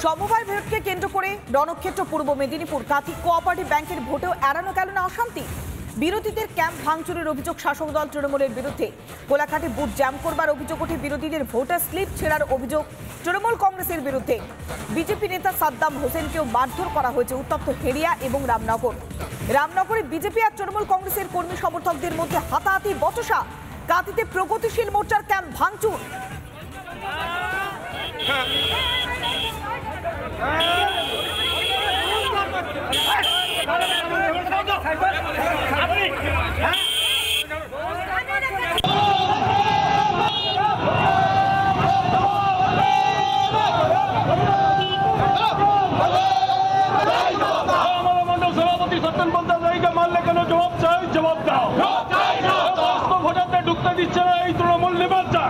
সমবায় ভোটকে কেন্দ্র করে রণক্ষেত্র পূর্ব মেদিনীপুর কাঁথি কোঅপারেটিভ ব্যাংকের ভোটেও এড়ানো গেল না অশান্তি। বিরোধীদের ক্যাম্প ভাঙচুরের অভিযোগ শাসক দল তৃণমূলের বিরুদ্ধে। কোলাঘাটে বুথ জ্যাম করবার অভিযোগ ওঠে বিরোধীদের ভোটার স্লিপ ছেঁড়ার অভিযোগ তৃণমূল কংগ্রেসের বিরুদ্ধে। বিজেপি নেতা সাদ্দাম হোসেনকেও মারধর করা হয়েছে উত্তপ্ত হেরিয়া এবং রামনগর। রামনগরে বিজেপি আর তৃণমূল কংগ্রেসের কর্মী সমর্থকদের মধ্যে হাতাহাতি বচসা। কাঁথিতে প্রগতিশীল মোর্চার ক্যাম্প ভাঙচুর। জবাব দাও। ভোটারদের ঢুকতে দিচ্ছে না এই তৃণমূল নির্বাচন।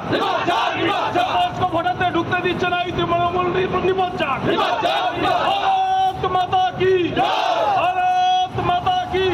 ভোটারদের ঢুকতে দিচ্ছে না এই তৃণমূল নির্বাচন। ভারত মাতা কি, ভারত মাতা কি।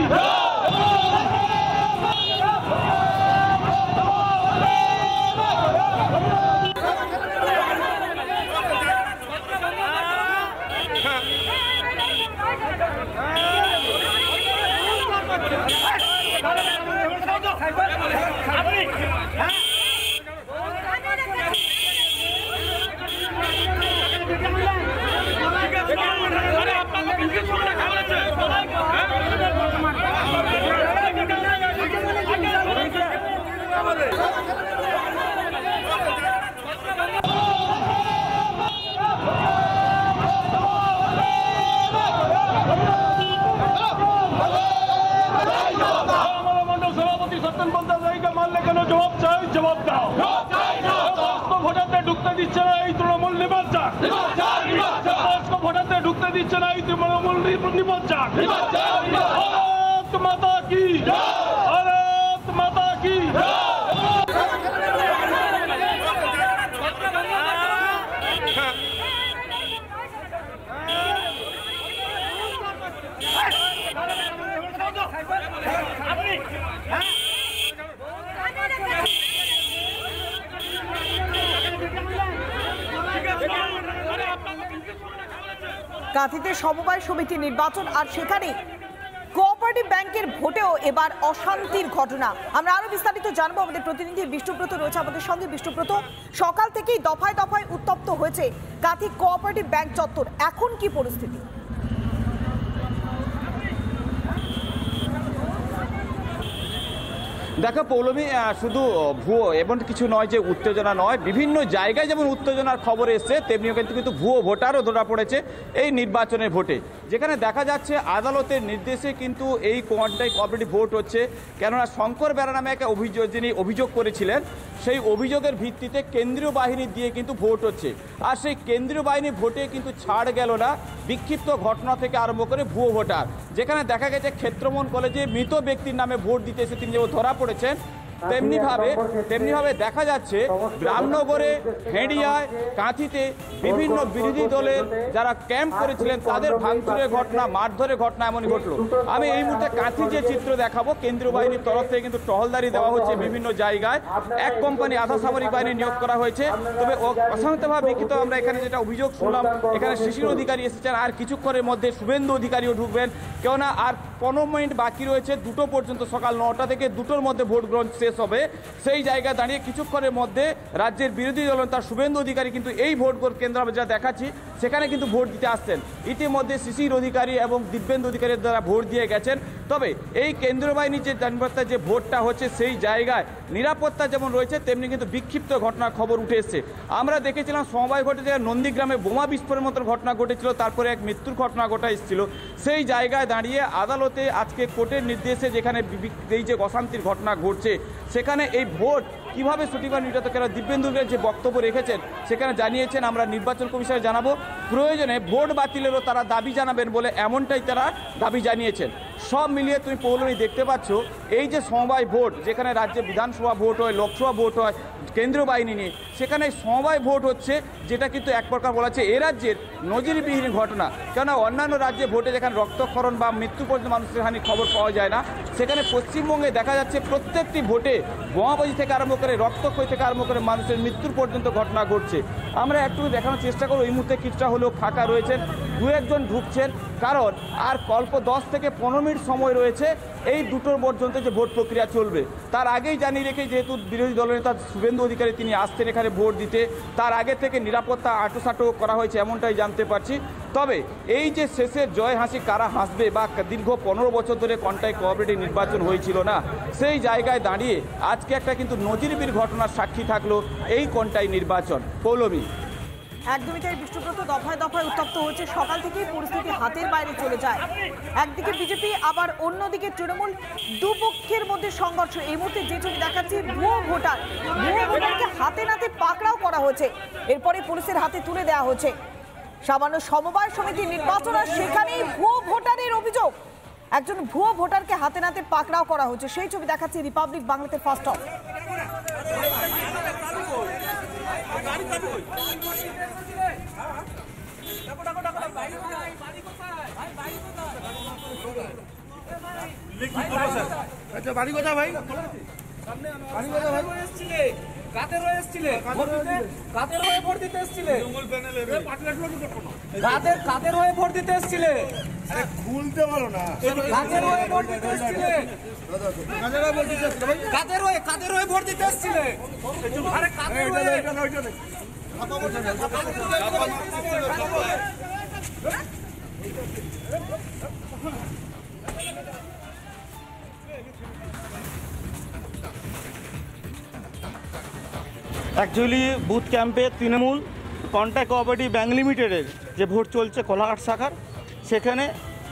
জবাব দাও। ভোটারদের ঢুকতে দিচ্ছে না এই তৃণমূল নির্বাচন। ভোটারদের ঢুকতে দিচ্ছে না এই তৃণমূল নির্বাচন। ভারত মাতা কি, ভারত মাতা কি। কাঁথিতে সমবায় সমিতি নির্বাচন আর সেখানে কোঅপারেটিভ ব্যাংকের ভোটেও এবার অশান্তির ঘটনা। আমরা আরো বিস্তারিত জানবো, আমাদের প্রতিনিধি বিষ্ণুব্রত রয়েছে আমাদের সঙ্গে। বিষ্ণুব্রত, সকাল থেকেই দফায় দফায় উত্তপ্ত হয়েছে কাঁথি কোঅপারেটিভ ব্যাংক চত্বর, এখন কি পরিস্থিতি? দেখো পৌলমী, শুধু ভুয়ো এমন কিছু নয় যে উত্তেজনা নয়, বিভিন্ন জায়গায় যেমন উত্তেজনার খবর এসছে তেমনিও কিন্তু ভুয়ো ভোটারও ধরা পড়েছে এই নির্বাচনের ভোটে। যেখানে দেখা যাচ্ছে আদালতের নির্দেশে কিন্তু এই কোঅপারেটিভ ভোট হচ্ছে, কেননা শঙ্কর বেরা নামে একটা যিনি অভিযোগ করেছিলেন সেই অভিযোগের ভিত্তিতে কেন্দ্রীয় বাহিনী দিয়ে কিন্তু ভোট হচ্ছে। আর সেই কেন্দ্রীয় বাহিনীর ভোটে কিন্তু ছাড় গেল না বিক্ষিপ্ত ঘটনা থেকে আরম্ভ করে ভুয়ো ভোটার। যেখানে দেখা গেছে ক্ষেত্রমোহন কলেজে মৃত ব্যক্তির নামে ভোট দিতে এসে তিনি যেমন ধরা পড়েছেন, তেমনিভাবে দেখা যাচ্ছে রামনগরে, হেঁড়িয়ায়, কাঁথিতে বিভিন্ন বিরোধী দলের যারা ক্যাম্প করেছিলেন তাদের ভাঙচুরের ঘটনা, মারধরের ঘটনা এমনই ঘটল। আমি এই মুহূর্তে কাঁথি যে চিত্র দেখাবো, কেন্দ্রীয় বাহিনীর তরফ থেকে কিন্তু টহলদারি দেওয়া হচ্ছে বিভিন্ন জায়গায়। এক কোম্পানি আধা সামরিক বাহিনী নিয়োগ করা হয়েছে। তবে অশান্তভাবে বিক্ষিপ্ত আমরা এখানে যেটা অভিযোগ শুনলাম, এখানে শিশির অধিকারী এসেছেন, আর কিছুক্ষণের মধ্যে শুভেন্দু অধিকারীও ঢুকবেন। কেননা আর 15 মিনিট বাকি রয়েছে, 2টো পর্যন্ত, সকাল 9টা থেকে 2টোর মধ্যে ভোট গ্রহণ শেষ হবে। সেই জায়গায় দাঁড়িয়ে কিছুক্ষণের মধ্যে রাজ্যের বিরোধী দলনেতা শুভেন্দু অধিকারী কিন্তু এই ভোট কেন্দ্র আমরা যা দেখাচ্ছি সেখানে কিন্তু ভোট দিতে আসছেন। ইতিমধ্যে শিশির অধিকারী এবং দিব্যেন্দু অধিকারীর দ্বারা ভোট দিয়ে গেছেন। তবে এই কেন্দ্রীয় বাহিনীর যে নিরাপত্তা যে ভোটটা হচ্ছে সেই জায়গায় নিরাপত্তা যেমন রয়েছে তেমনি কিন্তু বিক্ষিপ্ত ঘটনার খবর উঠে এসছে। আমরা দেখেছিলাম সমবায় ঘটে যে নন্দীগ্রামে বোমা বিস্ফোরণের মতো ঘটনা ঘটেছিল, তারপরে এক মৃত্যুর ঘটনা ঘটা এসেছিল। সেই জায়গায় দাঁড়িয়ে আদালতে আজকে কোর্টের নির্দেশে যেখানে এই যে অশান্তির ঘটনা ঘটছে সেখানে এই ভোট কিভাবে সঠিকভাবে নির্বাচকেরা দিব্যেন্দুদের যে বক্তব্য রেখেছেন সেখানে জানিয়েছেন আমরা নির্বাচন কমিশনে জানাবো, প্রয়োজনে ভোট বাতিলেরও তারা দাবি জানাবেন বলে এমনটাই তারা দাবি জানিয়েছেন। সব মিলিয়ে তুমি পৌলমী দেখতে পাচ্ছ এই যে সমবায় ভোট, যেখানে রাজ্যে বিধানসভা ভোট হয়, লোকসভা ভোট হয় কেন্দ্রীয় বাহিনী নিয়ে, সেখানে সমবায় ভোট হচ্ছে, যেটা কিন্তু এক প্রকার বলা হচ্ছে এ রাজ্যের নজিরবিহীন ঘটনা। কেননা অন্যান্য রাজ্যে ভোটে যেখানে রক্তক্ষরণ বা মৃত্যু পর্যন্ত মানুষের হানি খবর পাওয়া যায় না, সেখানে পশ্চিমবঙ্গে দেখা যাচ্ছে প্রত্যেকটি ভোটে বোমাবাজি থেকে আরম্ভ করে রক্তক্ষয় থেকে আরম্ভ করে মানুষের মৃত্যুর পর্যন্ত ঘটনা ঘটছে। আমরা একটু দেখানোর চেষ্টা করব, এই মুহূর্তে কিছুটা হলেও ফাঁকা রয়েছেন, দু একজন ঢুকছেন, কারণ আর অল্প 10 থেকে 15 মিনিট সময় রয়েছে এই দুটোর পর্যন্ত যে ভোট প্রক্রিয়া চলবে। তার আগেই জানিয়ে রেখে, যেহেতু বিরোধী দলনেতা শুভেন্দু অধিকারী তিনি আসছেন এখানে ভোট দিতে, তার আগে থেকে নিরাপত্তা আঁটোসাঁটো করা হয়েছে এমনটাই জানতে পারছি। তবে এই যে শেষের জয় হাসি কারা হাসবে, বা দীর্ঘ 15 বছর ধরে কন্টাই কোঅপারেটিভ নির্বাচন হয়েছিল না, সেই জায়গায় দাঁড়িয়ে আজকে একটা কিন্তু নজিরবিহীন ঘটনার সাক্ষী থাকলো এই কন্টাই নির্বাচন। পৌলমী, একদমই তাই বিষ্ণুব্রত, দফায় দফায় উত্তপ্ত হচ্ছে, সকাল থেকেই পরিস্থিতি হাতের বাইরে চলে যায়। একদিকে বিজেপি, আবার অন্যদিকে তৃণমূল, দুপক্ষের মধ্যে সংঘর্ষ। এই মুহূর্তে যে ছবি দেখাচ্ছি, ভুয়ো ভোটারকে হাতে নাতে পাকড়াও করা হয়েছে, এরপরে পুলিশের হাতে তুলে দেওয়া হয়েছে। সামান্য সমবায় সমিতির নির্বাচন, আর সেখানেই ভুয়ো ভোটারের অভিযোগ, একজন ভুয়ো ভোটারকে হাতে নাতে পাকড়াও করা হয়েছে। সেই ছবি দেখাচ্ছি রিপাবলিক বাংলাতে ফার্স্ট অফ। বাড়ি কোথায় ভাই? বাড়ি কোথায় ভাই? কাদের হয়ে এসেছিলে? কাদের হয়ে ভোট দিতে এসেছিলে? কাদের হয়ে ভোট দিতে এসেছিলে? খুলতে পারো না। কাদের হয়ে ভোট দিতে এসেছিলে? কাদের হয়ে ভোট দিতে এসেছিলে? আরে কাদের হয়ে? অ্যাকচুয়ালি বুথ ক্যাম্পে তৃণমূল কন্টাই কোঅপারেটিভ ব্যাংক লিমিটেডের যে ভোট চলছে কোলাঘাট শাখার, সেখানে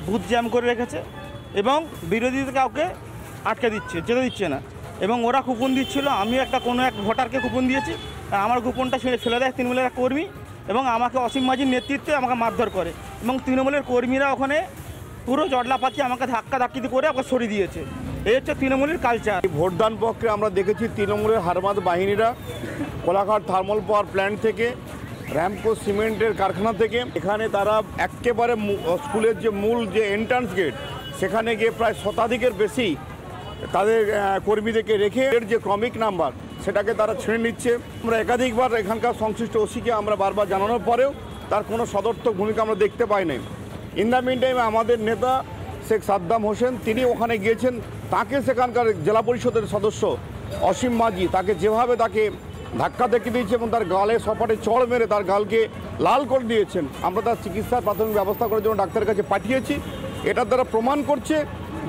বুথ জ্যাম করে রেখেছে এবং বিরোধীদের কাউকে আটকে দিচ্ছে, যেতে দিচ্ছে না, এবং ওরা কুপন দিচ্ছিল। আমি কোনো এক ভোটারকে কুপন দিয়েছি, আমার কুপনটা ফেলে দেয় তৃণমূলের এক কর্মী, এবং আমাকে অসীম মাঝির নেতৃত্বে আমাকে মারধর করে, এবং তৃণমূলের কর্মীরা ওখানে পুরো জটলা পাকিয়ে আমাকে ধাক্কি করে আমাকে সরিয়ে দিয়েছে। এই হচ্ছে তৃণমূলের কালচার। ভোটদান পক্ষে আমরা দেখেছি তৃণমূলের হারমাদ বাহিনীরা কোলাঘাট থার্মাল পাওয়ার প্ল্যান্ট থেকে, র্যামকো সিমেন্টের কারখানা থেকে, এখানে তারা একেবারে স্কুলের যে মূল যে এন্ট্রান্স গেট, সেখানে গিয়ে প্রায় শতাধিকের বেশি তাদের কর্মীদেরকে রেখে এর যে ক্রমিক নাম্বার সেটাকে তারা ছেড়ে নিচ্ছে। আমরা একাধিকবার এখানকার সংশ্লিষ্ট ওসিকে আমরা বারবার জানানোর পরেও তার কোনো সদর্থক ভূমিকা আমরা দেখতে পাই নাই। ইন দ্য মিন টাইম আমাদের নেতা শেখ সাদ্দাম হোসেন তিনি ওখানে গিয়েছেন, তাকে সেখানকার জেলা পরিষদের সদস্য অসীম মাঝি তাকে যেভাবে ধাক্কা দেখিয়ে দিয়েছে এবং তার গালে সপাটে চড় মেরে তার গালকে লাল করে দিয়েছেন। আমরা তার চিকিৎসার প্রাথমিক ব্যবস্থা করার জন্য ডাক্তারের কাছে পাঠিয়েছি। এটার দ্বারা প্রমাণ করছে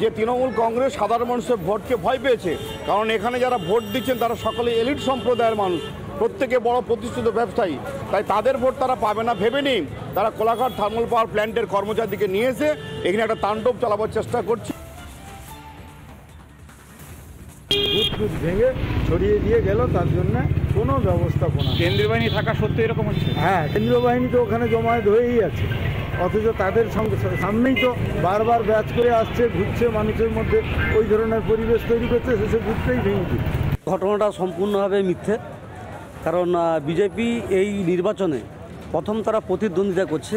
যে তৃণমূল কংগ্রেস সাধারণ মানুষের ভোটকে ভয় পেয়েছে, কারণ এখানে যারা ভোট দিচ্ছেন তারা সকলে এলিট সম্প্রদায়ের মানুষ, প্রত্যেকে বড় প্রতিষ্ঠিত ব্যবসায়ী, তাই তাদের ভোট তারা পাবে না ভেবে নিন তারা কোলাঘাট থার্মাল পাওয়ার প্ল্যান্টের কর্মচারীকে নিয়ে এসে এখানে একটা তাণ্ডব চালাবার চেষ্টা করছে। বুথ ভেঙে ছড়িয়ে দিয়ে গেল, তার জন্য কোনো ব্যবস্থাপনা। কেন্দ্রীয় বাহিনী থাকা সত্ত্বেও এরকম হচ্ছে? হ্যাঁ, কেন্দ্রীয় বাহিনী তো ওখানে জমায়েত হয়েই আছে, অথচ তাদের সামনেই তো বারবার ব্যাচ করে আসছে, ঘুরছে, মানুষের মধ্যে ওই ধরনের পরিবেশ তৈরি করছে, শেষে বুথটাই ভেঙে দিচ্ছে। ঘটনাটা সম্পূর্ণভাবে মিথ্যে, কারণ বিজেপি এই নির্বাচনে প্রথম তারা প্রতিদ্বন্দ্বিতা করছে,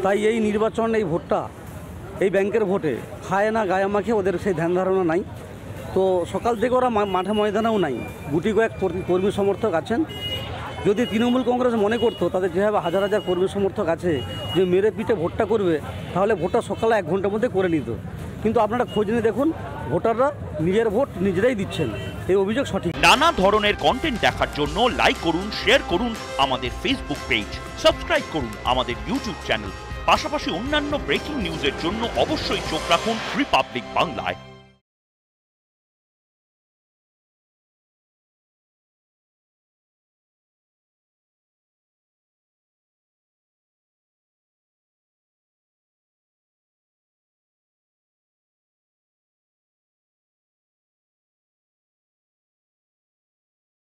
তাই এই নির্বাচন, এই ভোটটা, এই ব্যাংকের ভোটে খায় না গায়ে মাখে ওদের সেই ধ্যান ধারণা নাই। তো সকাল থেকে ওরা মাঠে ময়দানেও নাই, গুটি কয়েক কর্মী সমর্থক আছেন। যদি তৃণমূল কংগ্রেস মনে করতো তাদের যেভাবে হাজার হাজার কর্মী সমর্থক আছে যে মেরে পিঠে ভোটটা করবে, তাহলে ভোটটা সকালে 1 ঘন্টার মধ্যে করে নিত। কিন্তু আপনারা খোঁজ নিয়ে দেখুন, ভোটাররা নিজের ভোট নিজেরাই দিচ্ছেন, এই অভিযোগ সঠিক। নানা ধরনের কন্টেন্ট দেখার জন্য লাইক করুন, শেয়ার করুন আমাদের ফেসবুক পেজ, সাবস্ক্রাইব করুন আমাদের ইউটিউব চ্যানেল। পাশাপাশি অন্যান্য ব্রেকিং নিউজের জন্য অবশ্যই চোখ রাখুন রিপাবলিক বাংলায়।